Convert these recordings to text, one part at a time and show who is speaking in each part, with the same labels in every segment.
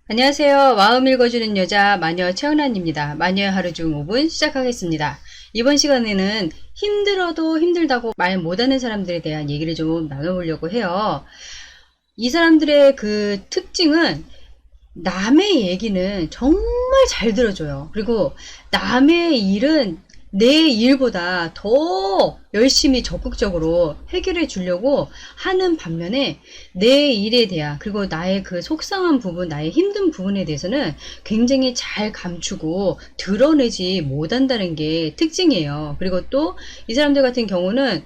Speaker 1: 안녕하세요. 마음 읽어주는 여자 마녀 최은아입니다. 마녀의 하루 중 5분 시작하겠습니다. 이번 시간에는 힘들어도 힘들다고 말 못하는 사람들에 대한 얘기를 좀 나눠보려고 해요. 이 사람들의 그 특징은 남의 얘기는 정말 잘 들어줘요. 그리고 남의 일은 내 일보다 더 열심히 적극적으로 해결해 주려고 하는 반면에 내 일에 대한, 그리고 나의 그 속상한 부분, 나의 힘든 부분에 대해서는 굉장히 잘 감추고 드러내지 못한다는 게 특징이에요. 그리고 또 이 사람들 같은 경우는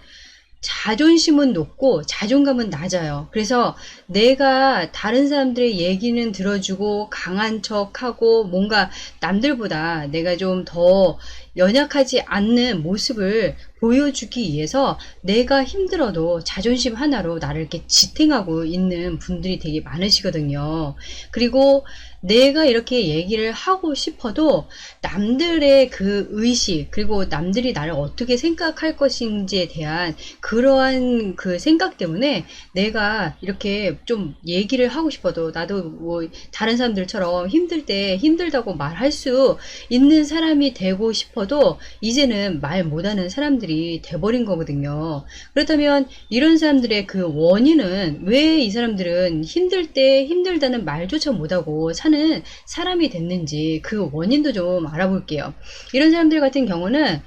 Speaker 1: 자존심은 높고 자존감은 낮아요. 그래서 내가 다른 사람들의 얘기는 들어주고 강한 척하고 뭔가 남들보다 내가 좀 더 연약하지 않는 모습을 보여주기 위해서 내가 힘들어도 자존심 하나로 나를 이렇게 지탱하고 있는 분들이 되게 많으시거든요. 그리고 내가 이렇게 얘기를 하고 싶어도 남들의 그 의식, 그리고 남들이 나를 어떻게 생각할 것인지에 대한 그러한 그 생각 때문에 내가 이렇게 좀 얘기를 하고 싶어도, 나도 뭐 다른 사람들처럼 힘들 때 힘들다고 말할 수 있는 사람이 되고 싶어도 이제는 말 못하는 사람들이 돼버린 거거든요. 그렇다면 이런 사람들의 그 원인은, 왜 이 사람들은 힘들 때 힘들다는 말조차 못하고 사는 사람이 됐는지 그 원인도 좀 알아볼게요. 이런 사람들 같은 경우는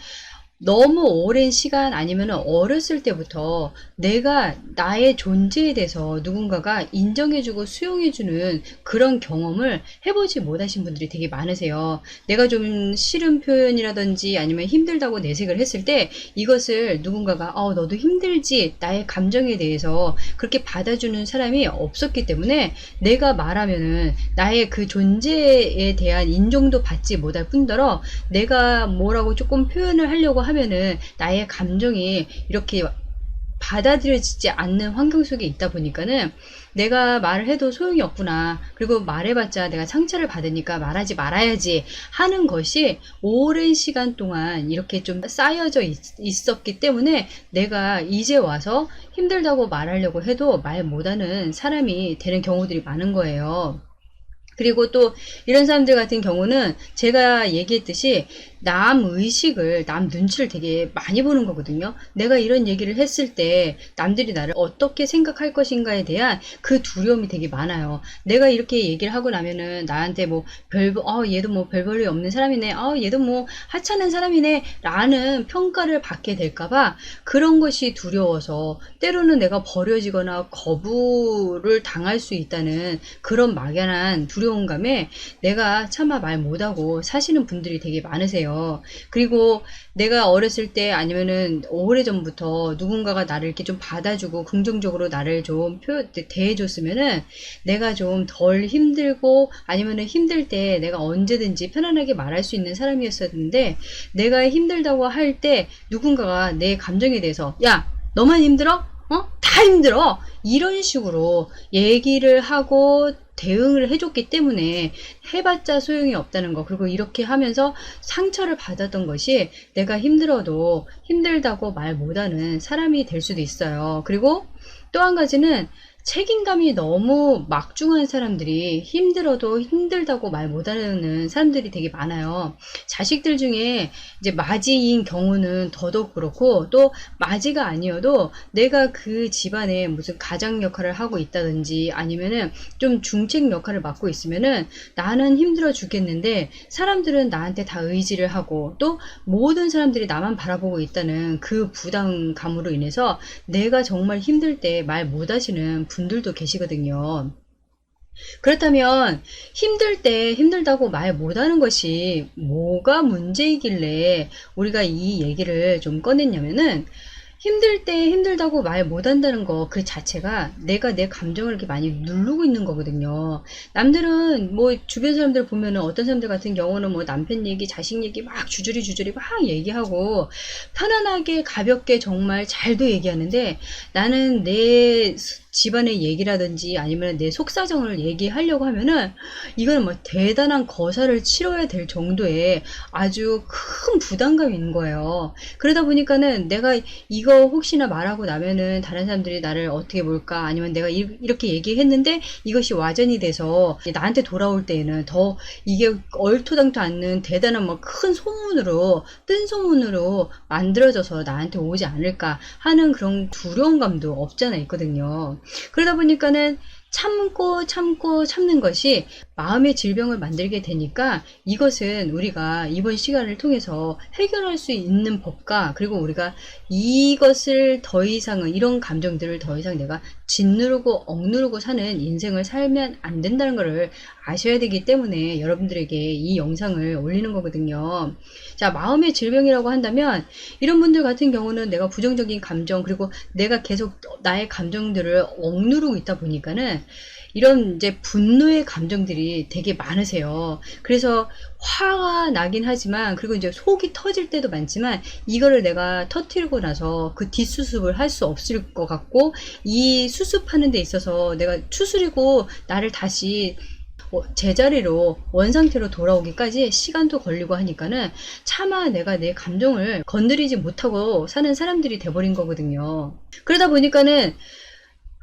Speaker 1: 너무 오랜 시간, 아니면 어렸을 때부터 내가 나의 존재에 대해서 누군가가 인정해주고 수용해주는 그런 경험을 해보지 못하신 분들이 되게 많으세요. 내가 좀 싫은 표현이라든지 아니면 힘들다고 내색을 했을 때 이것을 누군가가 너도 힘들지, 나의 감정에 대해서 그렇게 받아주는 사람이 없었기 때문에 내가 말하면은 나의 그 존재에 대한 인정도 받지 못할 뿐더러 내가 뭐라고 조금 표현을 하려고 하면은 나의 감정이 이렇게 받아들여지지 않는 환경 속에 있다 보니까는 내가 말을 해도 소용이 없구나, 그리고 말해봤자 내가 상처를 받으니까 말하지 말아야지 하는 것이 오랜 시간 동안 이렇게 좀 쌓여져 있었기 때문에 내가 이제 와서 힘들다고 말하려고 해도 말 못하는 사람이 되는 경우들이 많은 거예요. 그리고 또 이런 사람들 같은 경우는 제가 얘기했듯이 남 의식을, 남 눈치를 되게 많이 보는 거거든요. 내가 이런 얘기를 했을 때 남들이 나를 어떻게 생각할 것인가에 대한 그 두려움이 되게 많아요. 내가 이렇게 얘기를 하고 나면은 나한테 뭐 얘도 뭐 별 볼일 없는 사람이네, 얘도 뭐 하찮은 사람이네 라는 평가를 받게 될까봐 그런 것이 두려워서 때로는 내가 버려지거나 거부를 당할 수 있다는 그런 막연한 두려움감에 내가 차마 말 못하고 사시는 분들이 되게 많으세요. 그리고 내가 어렸을 때, 아니면은 오래전부터 누군가가 나를 이렇게 좀 받아주고 긍정적으로 나를 좀 대해줬으면은 내가 좀 덜 힘들고, 아니면은 힘들 때 내가 언제든지 편안하게 말할 수 있는 사람이었었는데, 내가 힘들다고 할 때 누군가가 내 감정에 대해서 야, 너만 힘들어? 다 힘들어! 이런 식으로 얘기를 하고 대응을 해줬기 때문에 해봤자 소용이 없다는 거, 그리고 이렇게 하면서 상처를 받았던 것이 내가 힘들어도 힘들다고 말 못하는 사람이 될 수도 있어요. 그리고 또 한 가지는 책임감이 너무 막중한 사람들이 힘들어도 힘들다고 말 못하는 사람들이 되게 많아요. 자식들 중에 이제 맞이인 경우는 더더욱 그렇고, 또 맞이가 아니어도 내가 그 집안에 무슨 가장 역할을 하고 있다든지 아니면은 좀 중책 역할을 맡고 있으면은 나는 힘들어 죽겠는데 사람들은 나한테 다 의지를 하고, 또 모든 사람들이 나만 바라보고 있다는 그 부담감으로 인해서 내가 정말 힘들 때 말 못하시는 분들도 계시거든요. 그렇다면 힘들 때 힘들다고 말 못하는 것이 뭐가 문제이길래 우리가 이 얘기를 좀 꺼냈냐면은, 힘들 때 힘들다고 말 못한다는 거 그 자체가 내가 내 감정을 이렇게 많이 누르고 있는 거거든요. 남들은 뭐 주변 사람들 보면은, 어떤 사람들 같은 경우는 뭐 남편 얘기, 자식 얘기 막 주저리 막 얘기하고 편안하게 가볍게 정말 잘도 얘기하는데, 나는 내 집안의 얘기라든지 아니면 내 속사정을 얘기하려고 하면은 이거는 뭐 대단한 거사를 치러야 될 정도의 아주 큰 부담감이 있는 거예요. 그러다 보니까는 내가 이거 혹시나 말하고 나면은 다른 사람들이 나를 어떻게 볼까, 아니면 내가 이렇게 얘기했는데 이것이 와전이 돼서 나한테 돌아올 때에는 더 이게 얼토당토 않는 대단한 뭐 큰 소문으로, 뜬 소문으로 만들어져서 나한테 오지 않을까 하는 그런 두려움감도 없잖아 있거든요. 그러다 보니까는 참고 참는 것이 마음의 질병을 만들게 되니까, 이것은 우리가 이번 시간을 통해서 해결할 수 있는 법과, 그리고 우리가 이것을 더 이상은, 이런 감정들을 더 이상 내가 짓누르고 억누르고 사는 인생을 살면 안 된다는 것을 아셔야 되기 때문에 여러분들에게 이 영상을 올리는 거거든요. 자, 마음의 질병이라고 한다면 이런 분들 같은 경우는 내가 부정적인 감정, 그리고 내가 계속 나의 감정들을 억누르고 있다 보니까는 이런 이제 분노의 감정들이 되게 많으세요. 그래서 화가 나긴 하지만, 그리고 이제 속이 터질 때도 많지만, 이거를 내가 터뜨리고 나서 그 뒷수습을 할 수 없을 것 같고, 이 수습하는 데 있어서 내가 추스리고 나를 다시 제자리로 원상태로 돌아오기까지 시간도 걸리고 하니까는 차마 내가 내 감정을 건드리지 못하고 사는 사람들이 돼버린 거거든요. 그러다 보니까는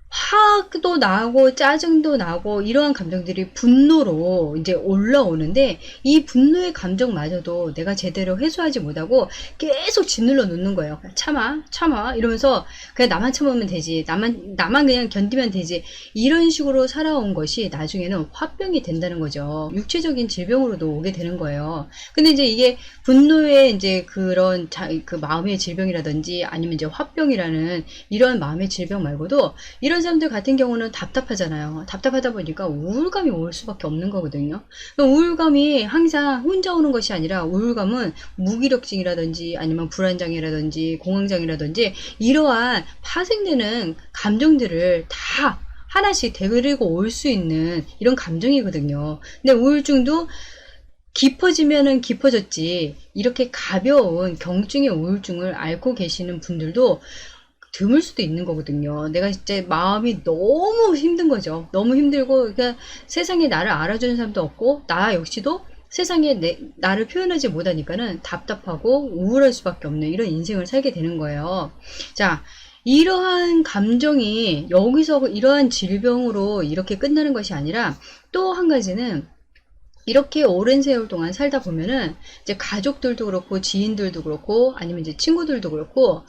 Speaker 1: 화도 나고 짜증도 나고 이러한 감정들이 분노로 이제 올라오는데, 이 분노의 감정마저도 내가 제대로 해소하지 못하고 계속 짓눌러 놓는 거예요. 참아 이러면서 그냥 나만 참으면 되지, 나만 그냥 견디면 되지, 이런 식으로 살아온 것이 나중에는 화병이 된다는 거죠. 육체적인 질병으로도 오게 되는 거예요. 근데 이제 이게 분노의 이제 그런 그 마음의 질병이라든지 아니면 이제 화병이라는 이런 마음의 질병 말고도, 이런 사람들 같은 경우는 답답하잖아요. 답답하다 보니까 우울감이 올 수밖에 없는 거거든요. 우울감이 항상 혼자 오는 것이 아니라, 우울감은 무기력증이라든지 아니면 불안장애라든지 공황장애라든지 이러한 파생되는 감정들을 다 하나씩 데리고 올 수 있는 이런 감정이거든요. 근데 우울증도 깊어지면은 깊어졌지, 이렇게 가벼운 경증의 우울증을 앓고 계시는 분들도 드물 수도 있는 거거든요. 내가 진짜 마음이 너무 힘든 거죠. 너무 힘들고, 그러니까 세상에 나를 알아주는 사람도 없고, 나 역시도 세상에 나를 표현하지 못하니까는 답답하고 우울할 수밖에 없는 이런 인생을 살게 되는 거예요. 자, 이러한 감정이 여기서 이러한 질병으로 이렇게 끝나는 것이 아니라, 또 한 가지는, 이렇게 오랜 세월 동안 살다 보면은 이제 가족들도 그렇고 지인들도 그렇고 아니면 이제 친구들도 그렇고,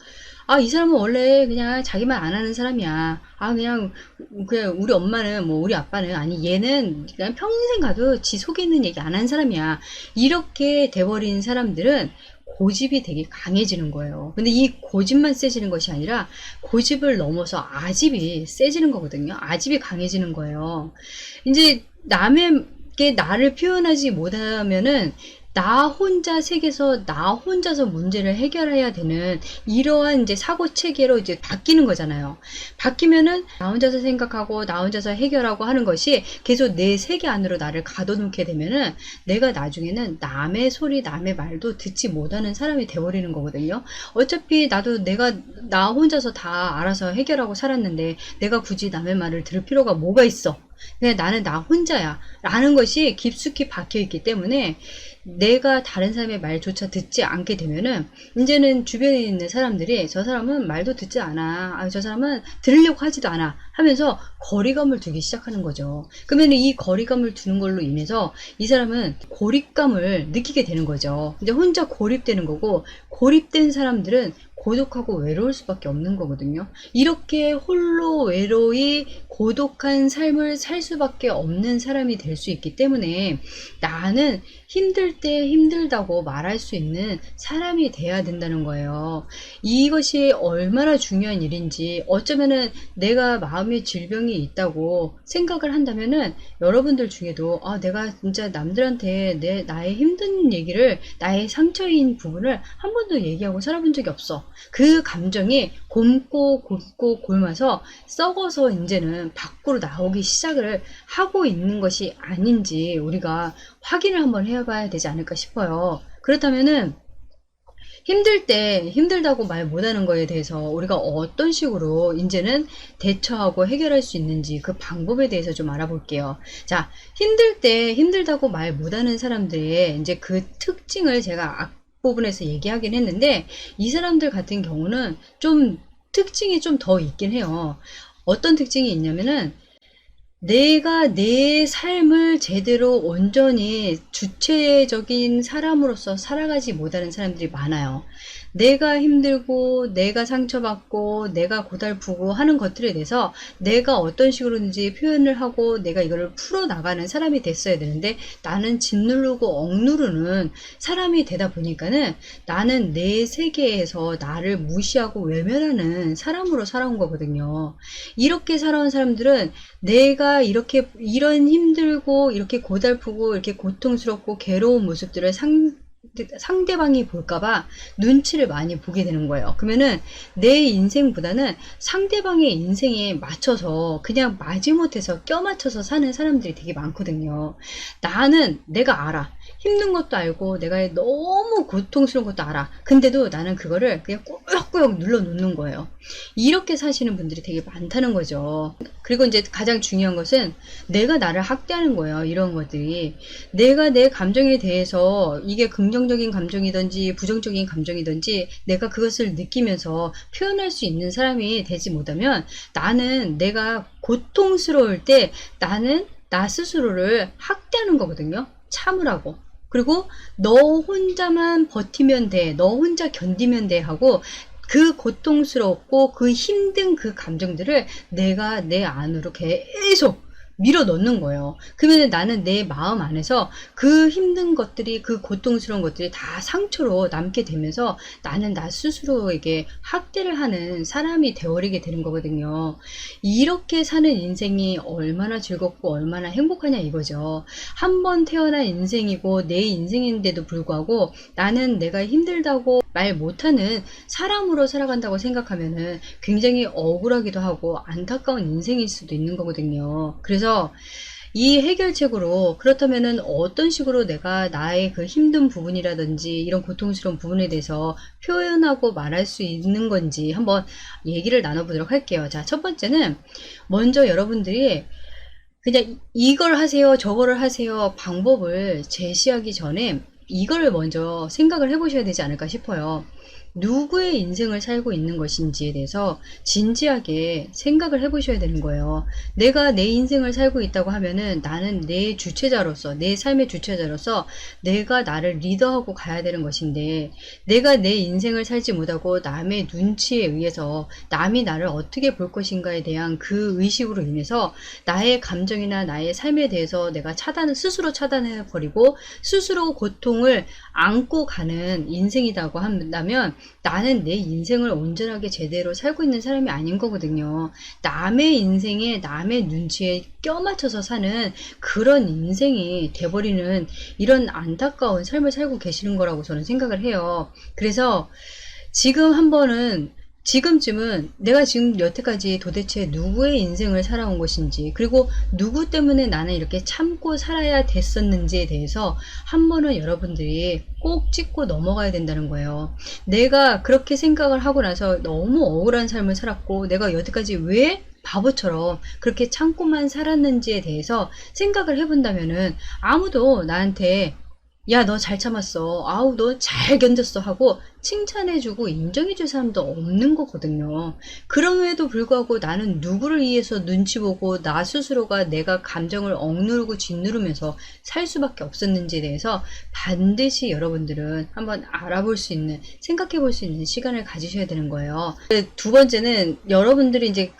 Speaker 1: 이 사람은 원래 그냥 자기만 안 하는 사람이야. 그냥 우리 엄마는, 뭐 우리 아빠는, 아니 얘는 그냥 평생 가도 지 속에 있는 얘기 안 하는 사람이야. 이렇게 돼버린 사람들은 고집이 되게 강해지는 거예요. 근데 이 고집만 세지는 것이 아니라, 고집을 넘어서 아집이 세지는 거거든요. 아집이 강해지는 거예요. 이제 남에게 나를 표현하지 못하면은 나 혼자 세계에서 나 혼자서 문제를 해결해야 되는 이러한 이제 사고 체계로 이제 바뀌는 거잖아요. 바뀌면은 나 혼자서 생각하고 나 혼자서 해결하고 하는 것이 계속 내 세계 안으로 나를 가둬놓게 되면은 내가 나중에는 남의 소리, 남의 말도 듣지 못하는 사람이 돼버리는 거거든요. 어차피 나도 나 혼자서 다 알아서 해결하고 살았는데 내가 굳이 남의 말을 들을 필요가 뭐가 있어. 그냥 나는 나 혼자야 라는 것이 깊숙이 박혀있기 때문에, 내가 다른 사람의 말조차 듣지 않게 되면은 이제는 주변에 있는 사람들이 저 사람은 말도 듣지 않아, 저 사람은 들으려고 하지도 않아 하면서 거리감을 두기 시작하는 거죠. 그러면 이 거리감을 두는 걸로 인해서 이 사람은 고립감을 느끼게 되는 거죠. 이제 혼자 고립되는 거고, 고립된 사람들은 고독하고 외로울 수밖에 없는 거거든요. 이렇게 홀로 외로이 고독한 삶을 살 수밖에 없는 사람이 될 수 있기 때문에, 나는 힘들 때 힘들다고 말할 수 있는 사람이 돼야 된다는 거예요. 이것이 얼마나 중요한 일인지, 어쩌면은 내가 마음의 질병이 있다고 생각을 한다면은 여러분들 중에도 내가 진짜 남들한테 나의 힘든 얘기를, 나의 상처인 부분을 한 번도 얘기하고 살아본 적이 없어. 그 감정이 곪고 곪고 곪아서 썩어서 이제는 밖으로 나오기 시작을 하고 있는 것이 아닌지 우리가 확인을 한번 해봐야 되지 않을까 싶어요. 그렇다면은 힘들 때 힘들다고 말 못하는 거에 대해서 우리가 어떤 식으로 이제는 대처하고 해결할 수 있는지 그 방법에 대해서 좀 알아볼게요. 자, 힘들 때 힘들다고 말 못하는 사람들의 이제 그 특징을 제가 앞부분에서 얘기하긴 했는데, 이 사람들 같은 경우는 좀 특징이 좀 더 있긴 해요. 어떤 특징이 있냐면은, 내가 내 삶을 제대로 온전히 주체적인 사람으로서 살아가지 못하는 사람들이 많아요. 내가 힘들고 내가 상처받고 내가 고달프고 하는 것들에 대해서 내가 어떤 식으로든지 표현을 하고 내가 이거를 풀어나가는 사람이 됐어야 되는데, 나는 짓누르고 억누르는 사람이 되다 보니까는 나는 내 세계에서 나를 무시하고 외면하는 사람으로 살아온 거거든요. 이렇게 살아온 사람들은 내가 이렇게 이런 힘들고 이렇게 고달프고 이렇게 고통스럽고 괴로운 모습들을 상대방이 볼까봐 눈치를 많이 보게 되는 거예요. 그러면은 내 인생보다는 상대방의 인생에 맞춰서 그냥 마지못해서 껴맞춰서 사는 사람들이 되게 많거든요. 나는 내가 알아. 힘든 것도 알고 내가 너무 고통스러운 것도 알아. 근데도 나는 그거를 그냥 꾸역꾸역 눌러 놓는 거예요. 이렇게 사시는 분들이 되게 많다는 거죠. 그리고 이제 가장 중요한 것은 내가 나를 학대하는 거예요. 이런 것들이. 내가 내 감정에 대해서 이게 긍정적인 감정이든지 부정적인 감정이든지 내가 그것을 느끼면서 표현할 수 있는 사람이 되지 못하면, 나는 내가 고통스러울 때 나는 나 스스로를 학대하는 거거든요. 참으라고. 그리고 너 혼자만 버티면 돼, 너 혼자 견디면 돼 하고 그 고통스럽고 그 힘든 그 감정들을 내가 내 안으로 계속 밀어 넣는 거예요. 그러면 나는 내 마음 안에서 그 힘든 것들이, 그 고통스러운 것들이 다 상처로 남게 되면서 나는 나 스스로에게 학대를 하는 사람이 되어버리게 되는 거거든요. 이렇게 사는 인생이 얼마나 즐겁고 얼마나 행복하냐 이거죠. 한 번 태어난 인생이고 내 인생인데도 불구하고 나는 내가 힘들다고 말 못하는 사람으로 살아간다고 생각하면은 굉장히 억울하기도 하고 안타까운 인생일 수도 있는 거거든요. 그래서 이 해결책으로, 그렇다면은 어떤 식으로 내가 나의 그 힘든 부분이라든지 이런 고통스러운 부분에 대해서 표현하고 말할 수 있는 건지 한번 얘기를 나눠보도록 할게요. 자, 첫 번째는 먼저 여러분들이 그냥 이걸 하세요, 저거를 하세요 방법을 제시하기 전에 이걸 먼저 생각을 해보셔야 되지 않을까 싶어요. 누구의 인생을 살고 있는 것인지에 대해서 진지하게 생각을 해보셔야 되는 거예요. 내가 내 인생을 살고 있다고 하면은 나는 내 주체자로서, 내 삶의 주체자로서 내가 나를 리더하고 가야 되는 것인데, 내가 내 인생을 살지 못하고 남의 눈치에 의해서 남이 나를 어떻게 볼 것인가에 대한 그 의식으로 인해서 나의 감정이나 나의 삶에 대해서 내가 스스로 차단해버리고 스스로 고통을 안고 가는 인생이라고 한다면 나는 내 인생을 온전하게 제대로 살고 있는 사람이 아닌 거거든요. 남의 인생에 남의 눈치에 껴맞춰서 사는 그런 인생이 돼버리는 이런 안타까운 삶을 살고 계시는 거라고 저는 생각을 해요. 그래서 지금쯤은 내가 지금 여태까지 도대체 누구의 인생을 살아온 것인지, 그리고 누구 때문에 나는 이렇게 참고 살아야 됐었는지에 대해서 한 번은 여러분들이 꼭 짚고 넘어가야 된다는 거예요. 내가 그렇게 생각을 하고 나서 너무 억울한 삶을 살았고 내가 여태까지 왜 바보처럼 그렇게 참고만 살았는지에 대해서 생각을 해본다면은 아무도 나한테 야, 너 잘 참았어. 아우, 너 잘 견뎠어. 하고 칭찬해주고 인정해줄 사람도 없는 거거든요. 그럼에도 불구하고 나는 누구를 위해서 눈치 보고 나 스스로가 내가 감정을 억누르고 짓누르면서 살 수밖에 없었는지에 대해서 반드시 여러분들은 한번 알아볼 수 있는, 생각해 볼 수 있는 시간을 가지셔야 되는 거예요. 두 번째는 여러분들이 이제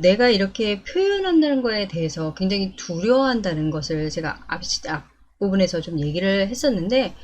Speaker 1: 내가 이렇게 표현한다는 거에 대해서 굉장히 두려워한다는 것을 제가 앞 부분에서 좀 얘기를 했었는데,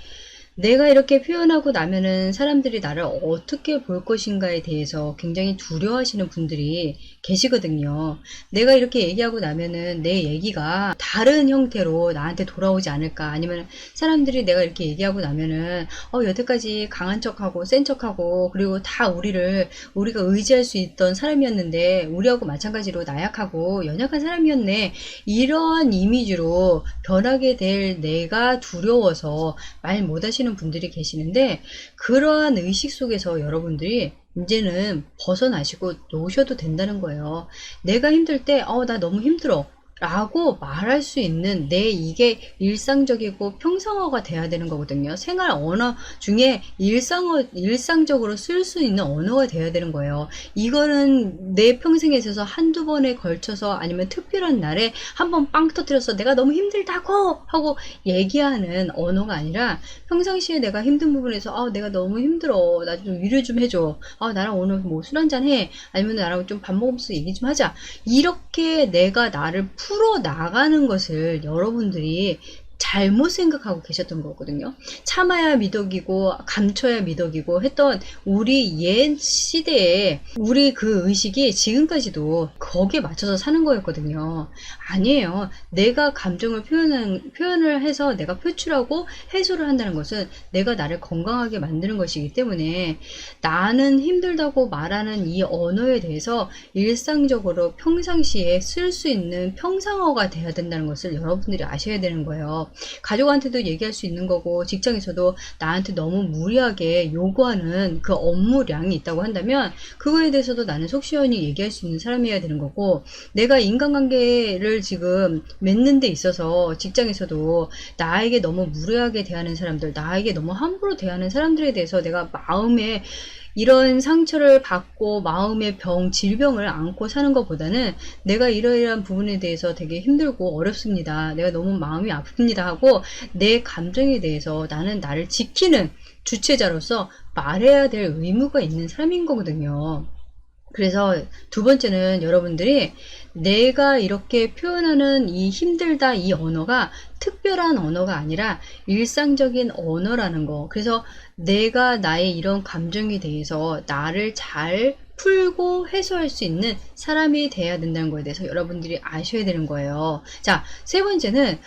Speaker 1: 내가 이렇게 표현하고 나면은 사람들이 나를 어떻게 볼 것인가에 대해서 굉장히 두려워하시는 분들이 계시거든요. 내가 이렇게 얘기하고 나면은 내 얘기가 다른 형태로 나한테 돌아오지 않을까, 아니면 사람들이 내가 이렇게 얘기하고 나면은 여태까지 강한 척하고 센 척하고 그리고 다 우리가 의지할 수 있던 사람이었는데 우리하고 마찬가지로 나약하고 연약한 사람이었네, 이러한 이미지로 변하게 될 내가 두려워서 말 못하시는 하시는 분들이 계시는데, 그러한 의식 속에서 여러분들이 이제는 벗어나시고 노셔도 된다는 거예요. 내가 힘들 때, 나 너무 힘들어 라고 말할 수 있는 이게 일상적이고 평상어가 돼야 되는 거거든요. 생활 언어 중에 일상적으로 쓸 수 있는 언어가 돼야 되는 거예요. 이거는 내 평생에 있어서 한두 번에 걸쳐서 아니면 특별한 날에 한번 빵 터뜨려서 내가 너무 힘들다고 하고 얘기하는 언어가 아니라, 평상시에 내가 힘든 부분에서 내가 너무 힘들어, 나 좀 위로 좀 해줘, 나랑 오늘 뭐 술 한잔 해, 아니면 나랑 좀 밥 먹으면서 얘기 좀 하자, 이렇게 내가 나를 풀어 나가는 것을 여러분들이 잘못 생각하고 계셨던 거거든요. 참아야 미덕이고 감춰야 미덕이고 했던 우리 옛 시대에 우리 그 의식이 지금까지도 거기에 맞춰서 사는 거였거든요. 아니에요. 내가 감정을 표현을 해서 내가 표출하고 해소를 한다는 것은 내가 나를 건강하게 만드는 것이기 때문에, 나는 힘들다고 말하는 이 언어에 대해서 일상적으로 평상시에 쓸 수 있는 평상어가 돼야 된다는 것을 여러분들이 아셔야 되는 거예요. 가족한테도 얘기할 수 있는 거고, 직장에서도 나한테 너무 무리하게 요구하는 그 업무량이 있다고 한다면 그거에 대해서도 나는 속 시원히 얘기할 수 있는 사람이어야 되는 거고, 내가 인간관계를 지금 맺는 데 있어서 직장에서도 나에게 너무 무리하게 대하는 사람들, 나에게 너무 함부로 대하는 사람들에 대해서 내가 마음에 이런 상처를 받고 마음의 질병을 안고 사는 것보다는, 내가 이러이러한 부분에 대해서 되게 힘들고 어렵습니다, 내가 너무 마음이 아픕니다 하고 내 감정에 대해서 나는 나를 지키는 주체자로서 말해야 될 의무가 있는 사람인 거거든요. 그래서 두 번째는, 여러분들이 내가 이렇게 표현하는 이 힘들다 이 언어가 특별한 언어가 아니라 일상적인 언어라는 거. 그래서 내가 나의 이런 감정에 대해서 나를 잘 풀고 해소할 수 있는 사람이 돼야 된다는 거에 대해서 여러분들이 아셔야 되는 거예요. 자, 세 번째는,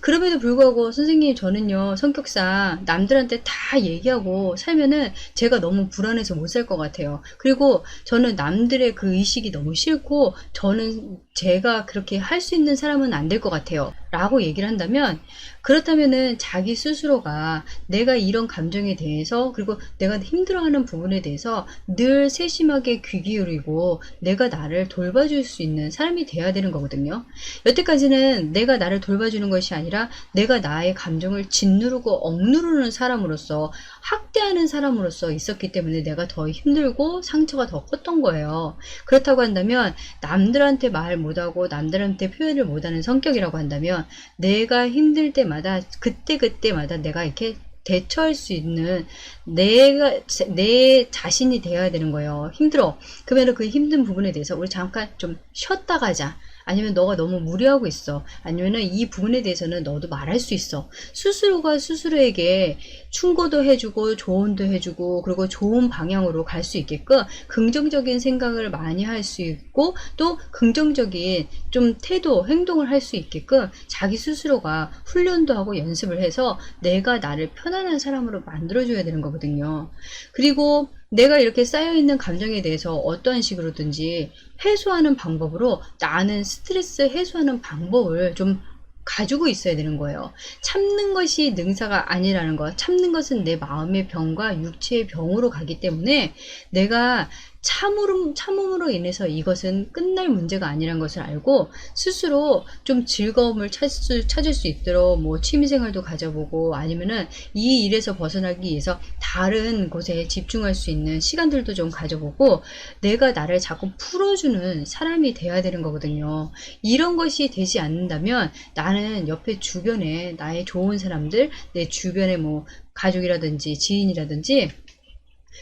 Speaker 1: 그럼에도 불구하고 선생님, 저는요 성격상 남들한테 다 얘기하고 살면은 제가 너무 불안해서 못 살 것 같아요. 그리고 저는 남들의 그 의식이 너무 싫고, 저는 제가 그렇게 할 수 있는 사람은 안 될 것 같아요 라고 얘기를 한다면, 그렇다면은 자기 스스로가 내가 이런 감정에 대해서, 그리고 내가 힘들어하는 부분에 대해서 늘 세심하게 귀 기울이고 내가 나를 돌봐줄 수 있는 사람이 돼야 되는 거거든요. 여태까지는 내가 나를 돌봐주는 것이 아니라 내가 나의 감정을 짓누르고 억누르는 사람으로서, 학대하는 사람으로서 있었기 때문에 내가 더 힘들고 상처가 더 컸던 거예요. 그렇다고 한다면, 남들한테 말 못하고 남들한테 표현을 못하는 성격이라고 한다면, 내가 힘들 때마다 그때마다 내가 이렇게 대처할 수 있는 내 자신이 되어야 되는 거예요. 힘들어. 그러면 그 힘든 부분에 대해서 우리 잠깐 좀 쉬었다 가자. 아니면 너가 너무 무리하고 있어. 아니면은 이 부분에 대해서는 너도 말할 수 있어. 스스로가 스스로에게 충고도 해주고 조언도 해주고, 그리고 좋은 방향으로 갈 수 있게끔 긍정적인 생각을 많이 할 수 있고, 또 긍정적인 좀 태도, 행동을 할 수 있게끔 자기 스스로가 훈련도 하고 연습을 해서 내가 나를 편안한 사람으로 만들어줘야 되는 거거든요. 그리고 내가 이렇게 쌓여있는 감정에 대해서 어떠한 식으로든지 해소하는 방법으로, 나는 스트레스 해소하는 방법을 좀 가지고 있어야 되는 거예요. 참는 것이 능사가 아니라는 거. 참는 것은 내 마음의 병과 육체의 병으로 가기 때문에, 내가 참음으로 인해서 이것은 끝날 문제가 아니란 것을 알고 스스로 좀 즐거움을 찾을 수 있도록 뭐 취미생활도 가져보고, 아니면은 이 일에서 벗어나기 위해서 다른 곳에 집중할 수 있는 시간들도 좀 가져보고, 내가 나를 자꾸 풀어주는 사람이 돼야 되는 거거든요. 이런 것이 되지 않는다면 나는 옆에 주변에 나의 좋은 사람들, 내 주변에 뭐 가족이라든지 지인이라든지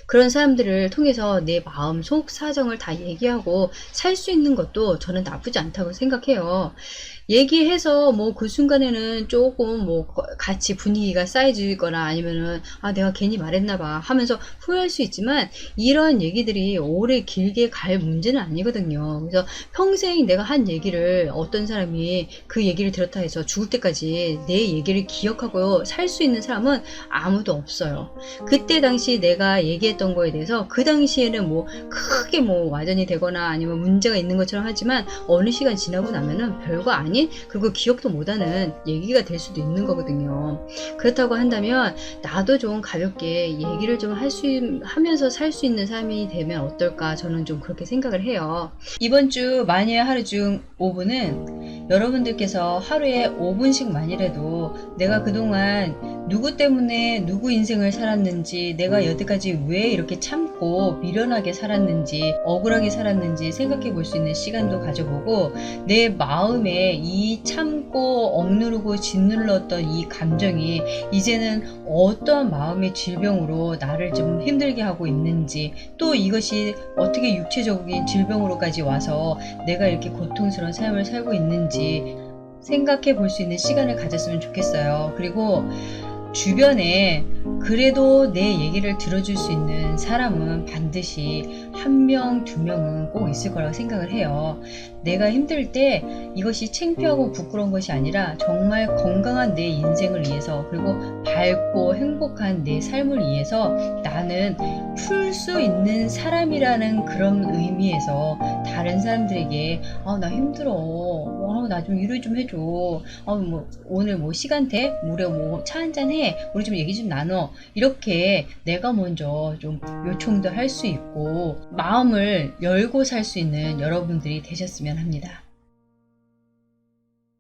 Speaker 1: 그런 사람들을 통해서 내 마음 속 사정을 다 얘기하고 살 수 있는 것도 저는 나쁘지 않다고 생각해요. 얘기해서 뭐 그 순간에는 조금 뭐 같이 분위기가 쌓여지거나, 아니면은 내가 괜히 말했나봐 하면서 후회할 수 있지만, 이런 얘기들이 오래 길게 갈 문제는 아니거든요. 그래서 평생 내가 한 얘기를 어떤 사람이 그 얘기를 들었다 해서 죽을 때까지 내 얘기를 기억하고 살 수 있는 사람은 아무도 없어요. 그때 당시 내가 얘기했던 거에 대해서 그 당시에는 뭐 크게 뭐 와전이 되거나 아니면 문제가 있는 것처럼 하지만, 어느 시간 지나고 나면은 별거 아니에요. 아닌 그리고 기억도 못하는 얘기가 될 수도 있는 거거든요. 그렇다고 한다면 나도 좀 가볍게 얘기를 좀 하면서 살 수 있는 삶이 되면 어떨까, 저는 좀 그렇게 생각을 해요. 이번 주 마녀의 하루 중 5분은 여러분들께서 하루에 5분씩만이라도 내가 그동안 누구 때문에 누구 인생을 살았는지, 내가 여태까지 왜 이렇게 참고 미련하게 살았는지, 억울하게 살았는지 생각해 볼 수 있는 시간도 가져보고, 내 마음에 이 참고 억누르고 짓눌렀던 이 감정이 이제는 어떠한 마음의 질병으로 나를 좀 힘들게 하고 있는지, 또 이것이 어떻게 육체적인 질병으로까지 와서 내가 이렇게 고통스러운 삶을 살고 있는지 생각해 볼 수 있는 시간을 가졌으면 좋겠어요. 그리고 주변에 그래도 내 얘기를 들어줄 수 있는 사람은 반드시 한 명, 두 명은 꼭 있을 거라고 생각을 해요. 내가 힘들 때 이것이 창피하고 부끄러운 것이 아니라 정말 건강한 내 인생을 위해서, 그리고 밝고 행복한 내 삶을 위해서 나는 풀 수 있는 사람이라는 그런 의미에서 다른 사람들에게 나 힘들어, 나 좀 위로 좀 해줘, 오늘 뭐 시간 돼? 우리 뭐 차 한잔 해? 우리 좀 얘기 좀 나눠. 이렇게 내가 먼저 좀 요청도 할 수 있고 마음을 열고 살 수 있는 여러분들이 되셨으면 합니다.